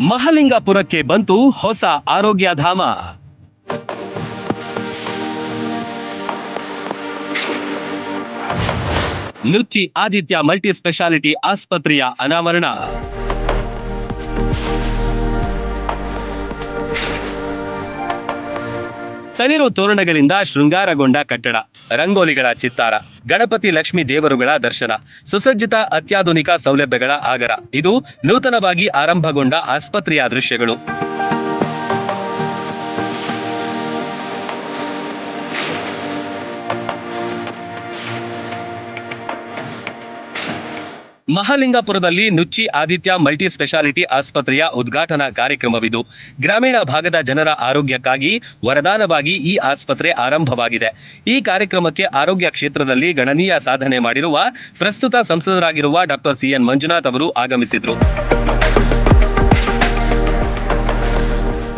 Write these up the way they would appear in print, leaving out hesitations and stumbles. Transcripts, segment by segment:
ಮಹಲಿಂಗಪುರಕ್ಕೆ ಬಂತು ಹೊಸ Arogyadhama. ನುಚ್ಚಿ Aditya multi speciality ಆಸ್ಪತ್ರೆಯ ಅನಾವರಣ. ತಳಿರು ತೋರಣಗಳಿಂದ ಶೃಂಗಾರಗೊಂಡ ಕಟ್ಟಡ, ರಂಗೋಲಿಗಳ ಚಿತ್ತಾರ, ಗಣಪತಿ ಲಕ್ಷ್ಮೀ ದೇವರುಗಳ ದರ್ಶನ, ಸುಸಜ್ಜಿತ ಅತ್ಯಾಧುನಿಕ ಸೌಲಭ್ಯಗಳ ಆಗರ. ಇದು ನೂತನವಾಗಿ ಆರಂಭಗೊಂಡ ಆಸ್ಪತ್ರೆಯ ದೃಶ್ಯಗಳು. ಮಹಲಿಂಗಪುರದಲ್ಲಿ ನುಚ್ಚಿ ಆದಿತ್ಯ ಮಲ್ಟಿ ಸ್ಪೆಷಾಲಿಟಿ ಆಸ್ಪತ್ರೆಯ ಉದ್ಘಾಟನಾ ಕಾರ್ಯಕ್ರಮವಿದು. ಗ್ರಾಮೀಣ ಭಾಗದ ಜನರ ಆರೋಗ್ಯಕ್ಕಾಗಿ ವರದಾನವಾಗಿ ಈ ಆಸ್ಪತ್ರೆ ಆರಂಭವಾಗಿದೆ. ಈ ಕಾರ್ಯಕ್ರಮಕ್ಕೆ ಆರೋಗ್ಯ ಕ್ಷೇತ್ರದಲ್ಲಿ ಗಣನೀಯ ಸಾಧನೆ ಮಾಡಿರುವ ಪ್ರಸ್ತುತ ಸಂಸದರಾಗಿರುವ ಡಾಕ್ಟರ್ ಸಿಎನ್ ಮಂಜುನಾಥ್ ಅವರು ಆಗಮಿಸಿದ್ರು.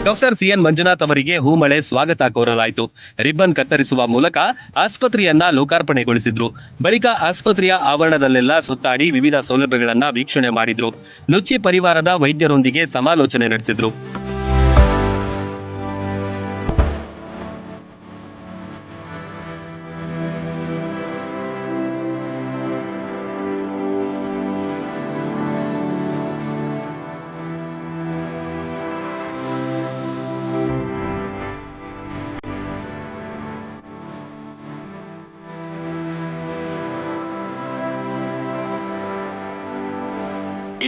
ಡಾಕ್ಟರ್ ಸಿಎನ್ ಮಂಜುನಾಥ್ ಅವರಿಗೆ ಹೂಮಳೆ ಸ್ವಾಗತ ಕೋರಲಾಯಿತು. ರಿಬ್ಬನ್ ಕತ್ತರಿಸುವ ಮೂಲಕ ಆಸ್ಪತ್ರೆಯನ್ನ ಲೋಕಾರ್ಪಣೆಗೊಳಿಸಿದ್ರು. ಬಳಿಕ ಆಸ್ಪತ್ರೆಯ ಆವರಣದಲ್ಲೆಲ್ಲ ಸುತ್ತಾಡಿ ವಿವಿಧ ಸೌಲಭ್ಯಗಳನ್ನ ವೀಕ್ಷಣೆ ಮಾಡಿದ್ರು. ನುಚ್ಚಿ ಪರಿವಾರದ ವೈದ್ಯರೊಂದಿಗೆ ಸಮಾಲೋಚನೆ ನಡೆಸಿದ್ರು.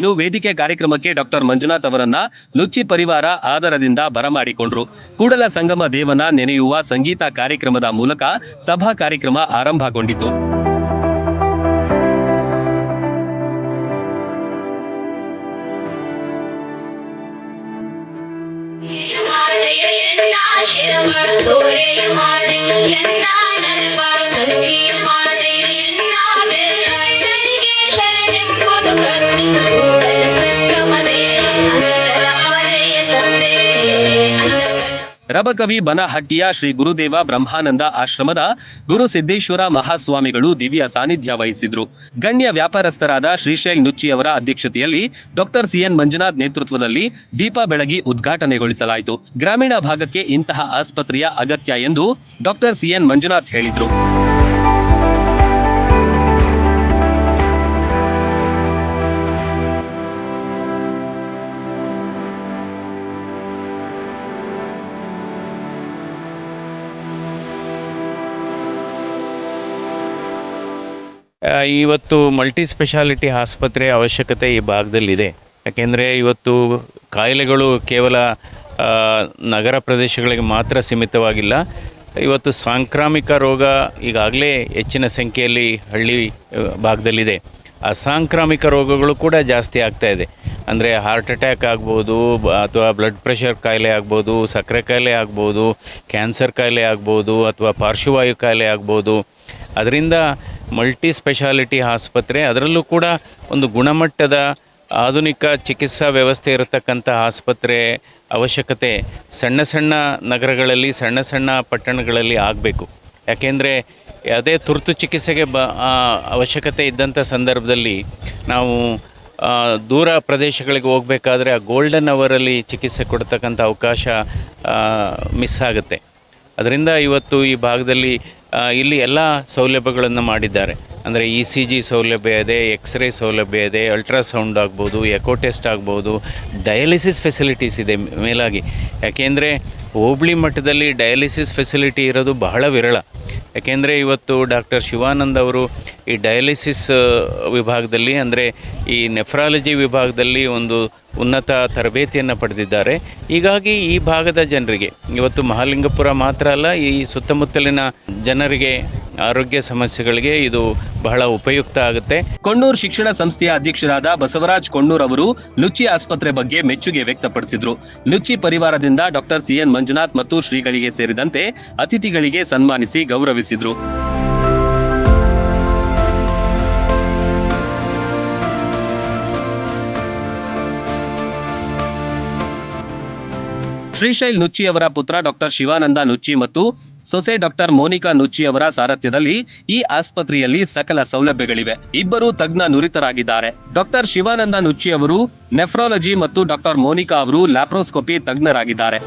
ಇನ್ನು ವೇದಿಕೆ ಕಾರ್ಯಕ್ರಮಕ್ಕೆ ಡಾಕ್ಟರ್ ಮಂಜುನಾಥ್ ಅವರನ್ನ ನುಚ್ಚಿ ಪರಿವಾರ ಆದರದಿಂದ ಬರಮಾಡಿಕೊಂಡ್ರು. ಕೂಡಲ ಸಂಗಮ ದೇವನ ನೆನೆಯುವ ಸಂಗೀತ ಕಾರ್ಯಕ್ರಮದ ಮೂಲಕ ಸಭಾ ಕಾರ್ಯಕ್ರಮ ಆರಂಭಗೊಂಡಿತು. ರಬಕವಿ ಬನಹಟ್ಟಿಯ ಶ್ರೀ ಗುರುದೇವ ಬ್ರಹ್ಮಾನಂದ ಆಶ್ರಮದ ಗುರು ಸಿದ್ದೇಶ್ವರ ಮಹಾಸ್ವಾಮಿಗಳು ದಿವ್ಯ ಸಾನ್ನಿಧ್ಯ ವಹಿಸಿದ್ರು. ಗಣ್ಯ ವ್ಯಾಪಾರಸ್ಥರಾದ ಶ್ರೀಶೈಲ್ ನುಚ್ಚಿಯವರ ಅಧ್ಯಕ್ಷತೆಯಲ್ಲಿ ಡಾಕ್ಟರ್ ಸಿಎನ್ ಮಂಜುನಾಥ್ ನೇತೃತ್ವದಲ್ಲಿ ದೀಪ ಬೆಳಗಿ ಉದ್ಘಾಟನೆಗೊಳಿಸಲಾಯಿತು. ಗ್ರಾಮೀಣ ಭಾಗಕ್ಕೆ ಇಂತಹ ಆಸ್ಪತ್ರೆಯ ಅಗತ್ಯ ಎಂದು ಡಾಕ್ಟರ್ ಸಿಎನ್ ಮಂಜುನಾಥ್ ಹೇಳಿದ್ರು. ಇವತ್ತು ಮಲ್ಟಿ ಸ್ಪೆಷಾಲಿಟಿ ಆಸ್ಪತ್ರೆ ಅವಶ್ಯಕತೆ ಈ ಭಾಗದಲ್ಲಿದೆ. ಯಾಕೆಂದರೆ ಇವತ್ತು ಕಾಯಿಲೆಗಳು ಕೇವಲ ನಗರ ಪ್ರದೇಶಗಳಿಗೆ ಮಾತ್ರ ಸೀಮಿತವಾಗಿಲ್ಲ. ಇವತ್ತು ಸಾಂಕ್ರಾಮಿಕ ರೋಗ ಈಗಾಗಲೇ ಹೆಚ್ಚಿನ ಸಂಖ್ಯೆಯಲ್ಲಿ ಹಳ್ಳಿ ಭಾಗದಲ್ಲಿದೆ. ಅಸಾಂಕ್ರಾಮಿಕ ರೋಗಗಳು ಕೂಡ ಜಾಸ್ತಿ ಆಗ್ತಾಯಿದೆ. ಅಂದರೆ ಹಾರ್ಟ್ ಅಟ್ಯಾಕ್ ಆಗ್ಬೋದು, ಅಥವಾ ಬ್ಲಡ್ ಪ್ರೆಷರ್ ಕಾಯಿಲೆ ಆಗ್ಬೋದು, ಸಕ್ಕರೆ ಕಾಯಿಲೆ ಆಗ್ಬೋದು, ಕ್ಯಾನ್ಸರ್ ಕಾಯಿಲೆ ಆಗ್ಬೋದು, ಅಥವಾ ಪಾರ್ಶ್ವವಾಯು ಕಾಯಿಲೆ ಆಗ್ಬೋದು. ಅದರಿಂದ ಮಲ್ಟಿ ಸ್ಪೆಷಾಲಿಟಿ ಆಸ್ಪತ್ರೆ, ಅದರಲ್ಲೂ ಕೂಡ ಒಂದು ಗುಣಮಟ್ಟದ ಆಧುನಿಕ ಚಿಕಿತ್ಸಾ ವ್ಯವಸ್ಥೆ ಇರತಕ್ಕಂಥ ಆಸ್ಪತ್ರೆ ಅವಶ್ಯಕತೆ ಸಣ್ಣ ಸಣ್ಣ ನಗರಗಳಲ್ಲಿ, ಸಣ್ಣ ಸಣ್ಣ ಪಟ್ಟಣಗಳಲ್ಲಿ ಆಗಬೇಕು. ಯಾಕೆಂದರೆ ಯಾವುದೇ ತುರ್ತು ಚಿಕಿತ್ಸೆಗೆ ಅವಶ್ಯಕತೆ ಇದ್ದಂಥ ಸಂದರ್ಭದಲ್ಲಿ ನಾವು ದೂರ ಪ್ರದೇಶಗಳಿಗೆ ಹೋಗಬೇಕಾದ್ರೆ ಆ ಗೋಲ್ಡನ್ ಅವರಲ್ಲಿ ಚಿಕಿತ್ಸೆ ಕೊಡ್ತಕ್ಕಂಥ ಅವಕಾಶ ಮಿಸ್ ಆಗುತ್ತೆ. ಅದರಿಂದ ಇವತ್ತು ಈ ಭಾಗದಲ್ಲಿ ಇಲ್ಲಿ ಎಲ್ಲ ಸೌಲಭ್ಯಗಳನ್ನು ಮಾಡಿದ್ದಾರೆ. ಅಂದರೆ ECG ಸೌಲಭ್ಯ ಇದೆ, ಎಕ್ಸ್ರೇ ಸೌಲಭ್ಯ ಇದೆ, ಅಲ್ಟ್ರಾಸೌಂಡ್ ಆಗ್ಬೋದು, ಎಕೋ ಟೆಸ್ಟ್ ಆಗ್ಬೋದು, ಡಯಾಲಿಸಿಸ್ ಫೆಸಿಲಿಟೀಸ್ ಇದೆ ಮೇಲಾಗಿ. ಯಾಕೆಂದರೆ ಹೋಬಳಿ ಮಟ್ಟದಲ್ಲಿ ಡಯಾಲಿಸಿಸ್ ಫೆಸಿಲಿಟಿ ಇರೋದು ಬಹಳ ವಿರಳ. ಯಾಕೆಂದರೆ ಇವತ್ತು ಡಾಕ್ಟರ್ ಶಿವಾನಂದ್ ಅವರು ಈ ಡಯಾಲಿಸಿಸ್ ವಿಭಾಗದಲ್ಲಿ, ಅಂದರೆ ಈ ನೆಫ್ರಾಲಜಿ ವಿಭಾಗದಲ್ಲಿ ಒಂದು ಉನ್ನತ ತರಬೇತಿಯನ್ನು ಪಡೆದಿದ್ದಾರೆ. ಹೀಗಾಗಿ ಈ ಭಾಗದ ಜನರಿಗೆ, ಇವತ್ತು ಮಹಾಲಿಂಗಪುರ ಮಾತ್ರ ಅಲ್ಲ, ಈ ಸುತ್ತಮುತ್ತಲಿನ ಜನರಿಗೆ ಆರೋಗ್ಯ ಸಮಸ್ಯೆಗಳಿಗೆ ಇದು ಬಹಳ ಉಪಯುಕ್ತ ಆಗುತ್ತೆ. ಕೊಣ್ಣೂರು ಶಿಕ್ಷಣ ಸಂಸ್ಥೆಯ ಅಧ್ಯಕ್ಷರಾದ ಬಸವರಾಜ್ ಕೊಣ್ಣೂರ್ ಅವರು ನುಚ್ಚಿ ಆಸ್ಪತ್ರೆ ಬಗ್ಗೆ ಮೆಚ್ಚುಗೆ ವ್ಯಕ್ತಪಡಿಸಿದ್ರು. ನುಚ್ಚಿ ಪರಿವಾರದಿಂದ ಡಾಕ್ಟರ್ ಸಿಎನ್ ಮಂಜುನಾಥ್ ಮತ್ತು ಶ್ರೀಗಳಿಗೆ ಸೇರಿದಂತೆ ಅತಿಥಿಗಳಿಗೆ ಸನ್ಮಾನಿಸಿ ಗೌರವಿಸಿದ್ರು. ಶ್ರೀಶೈಲ್ ನುಚ್ಚಿ ಅವರ ಪುತ್ರ ಡಾಕ್ಟರ್ ಶಿವಾನಂದ ನುಚ್ಚಿ ಮತ್ತು ಸೊಸೆ ಡಾಕ್ಟರ್ ಮೋನಿಕಾ ನುಚ್ಚಿ ಅವರ ಸಾರಥ್ಯದಲ್ಲಿ ಈ ಆಸ್ಪತ್ರೆಯಲ್ಲಿ ಸಕಲ ಸೌಲಭ್ಯಗಳಿವೆ. ಇಬ್ಬರು ತಜ್ಞ ನುರಿತರಾಗಿದ್ದಾರೆ. ಡಾಕ್ಟರ್ ಶಿವಾನಂದ ನುಚ್ಚಿ ಅವರು ನೆಫ್ರಾಲಜಿ ಮತ್ತು ಡಾಕ್ಟರ್ ಮೋನಿಕಾ ಅವರು ಲ್ಯಾಪ್ರೋಸ್ಕೋಪಿ ತಜ್ಞರಾಗಿದ್ದಾರೆ.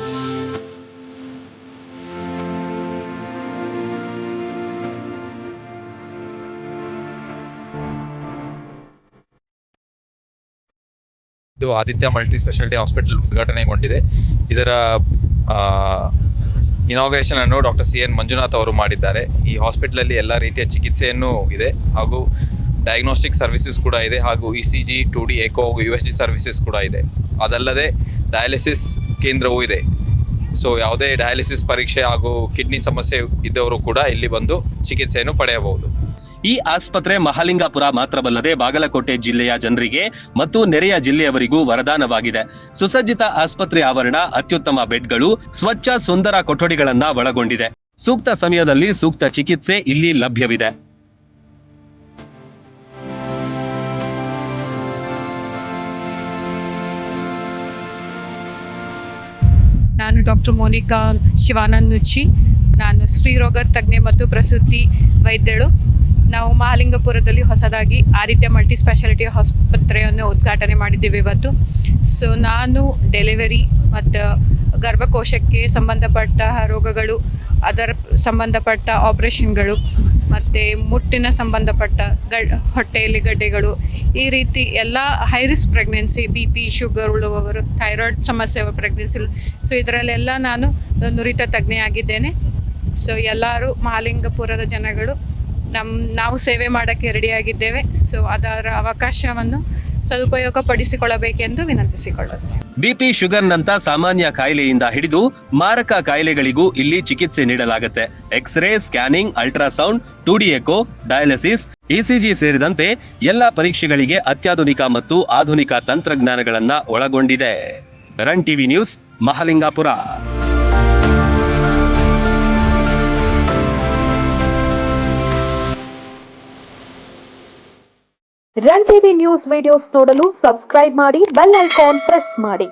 ಇದು ಆದಿತ್ಯ ಮಲ್ಟಿ ಸ್ಪೆಷಾಲಿಟಿ ಹಾಸ್ಪಿಟಲ್ ಉದ್ಘಾಟನೆಗೊಂಡಿದೆ. ಇದರ ಇನಾಗ್ರೇಷನ್ ಅನ್ನು ಡಾಕ್ಟರ್ CN ಮಂಜುನಾಥ್ ಅವರು ಮಾಡಿದ್ದಾರೆ. ಈ ಹಾಸ್ಪಿಟಲಲ್ಲಿ ಎಲ್ಲ ರೀತಿಯ ಚಿಕಿತ್ಸೆಯನ್ನು ಇದೆ ಹಾಗೂ ಡಯಾಗ್ನೋಸ್ಟಿಕ್ ಸರ್ವಿಸಸ್ ಕೂಡ ಇದೆ ಹಾಗೂ ECG, 2D eco, USG services ಕೂಡ ಇದೆ. ಅದಲ್ಲದೆ ಡಯಾಲಿಸಿಸ್ ಕೇಂದ್ರವೂ ಇದೆ. ಸೊ ಯಾವುದೇ ಡಯಾಲಿಸಿಸ್ ಪರೀಕ್ಷೆ ಹಾಗೂ ಕಿಡ್ನಿ ಸಮಸ್ಯೆ ಇದ್ದವರು ಕೂಡ ಇಲ್ಲಿ ಬಂದು ಚಿಕಿತ್ಸೆಯನ್ನು ಪಡೆಯಬಹುದು. ಈ ಆಸ್ಪತ್ರೆ ಮಹಾಲಿಂಗಪುರ ಮಾತ್ರವಲ್ಲದೆ ಬಾಗಲಕೋಟೆ ಜಿಲ್ಲೆಯ ಜನರಿಗೆ ಮತ್ತು ನೆರೆಯ ಜಿಲ್ಲೆಯವರಿಗೂ ವರದಾನವಾಗಿದೆ. ಸುಸಜ್ಜಿತ ಆಸ್ಪತ್ರೆ ಆವರಣ, ಅತ್ಯುತ್ತಮ ಬೆಡ್ಗಳು, ಸ್ವಚ್ಛ ಸುಂದರ ಕೊಠಡಿಗಳನ್ನ ಒಳಗೊಂಡಿದೆ. ಸೂಕ್ತ ಸಮಯದಲ್ಲಿ ಸೂಕ್ತ ಚಿಕಿತ್ಸೆ ಇಲ್ಲಿ ಲಭ್ಯವಿದೆ. ನಾನು ಡಾಕ್ಟರ್ ಮೋನಿಕಾ ಶಿವಾನಂದ್ ನುಚ್ಚಿ. ನಾನು ಸ್ತ್ರೀರೋಗ ತಜ್ಞೆ ಮತ್ತು ಪ್ರಸೂತಿ ವೈದ್ಯಳು. ನಾವು ಮಹಾಲಿಂಗಪುರದಲ್ಲಿ ಹೊಸದಾಗಿ ಆದಿತ್ಯ ಮಲ್ಟಿ ಸ್ಪೆಷಾಲಿಟಿ ಆಸ್ಪತ್ರೆಯನ್ನು ಉದ್ಘಾಟನೆ ಮಾಡಿದ್ದೇವೆ ಇವತ್ತು. ಸೊ ನಾನು ಡೆಲಿವರಿ ಮತ್ತು ಗರ್ಭಕೋಶಕ್ಕೆ ಸಂಬಂಧಪಟ್ಟ ರೋಗಗಳು, ಅದರ ಸಂಬಂಧಪಟ್ಟ ಆಪರೇಷನ್ಗಳು ಮತ್ತು ಮುಟ್ಟಿನ ಸಂಬಂಧಪಟ್ಟ ಹೊಟ್ಟೆಯಲ್ಲಿ ಗಡ್ಡೆಗಳು, ಈ ರೀತಿ ಎಲ್ಲ high risk pregnancy, BP, sugar ಉಳ್ಳವರು, ಥೈರಾಯ್ಡ್ ಸಮಸ್ಯೆ ಪ್ರೆಗ್ನೆನ್ಸಿ, ಸೊ ಇದರಲ್ಲೆಲ್ಲ ನಾನು ನುರಿತ ತಜ್ಞೆಯಾಗಿದ್ದೇನೆ. ಸೊ ಎಲ್ಲರೂ ಮಹಾಲಿಂಗಪುರದ ಜನಗಳು ನಾವು ಸೇವೆ ಮಾಡೋಕ್ಕೆ ರೆಡಿಯಾಗಿದ್ದೇವೆ. ಸೊ ಅದರ ಅವಕಾಶವನ್ನು ಸದುಪಯೋಗ ಪಡಿಸಿಕೊಳ್ಳಬೇಕೆಂದು ವಿನಂತಿಸಿಕೊಳ್ಳುತ್ತೇವೆ. BP, ಶುಗರ್ನಂತ ಸಾಮಾನ್ಯ ಕಾಯಿಲೆಯಿಂದ ಹಿಡಿದು ಮಾರಕ ಕಾಯಿಲೆಗಳಿಗೂ ಇಲ್ಲಿ ಚಿಕಿತ್ಸೆ ನೀಡಲಾಗುತ್ತೆ. X ray, scanning, ultrasound, 2D echo, dialysis, ECG ಸೇರಿದಂತೆ ಎಲ್ಲಾ ಪರೀಕ್ಷೆಗಳಿಗೆ ಅತ್ಯಾಧುನಿಕ ಮತ್ತು ಆಧುನಿಕ ತಂತ್ರಜ್ಞಾನಗಳನ್ನ ಒಳಗೊಂಡಿದೆ. Run TV news, Mahalingapura. Run TV news videos ನೋಡಲು ಸಬ್ಸ್ಕ್ರೈಬ್ ಮಾಡಿ, ಬೆಲ್ ಐಕಾನ್ ಪ್ರೆಸ್ ಮಾಡಿ.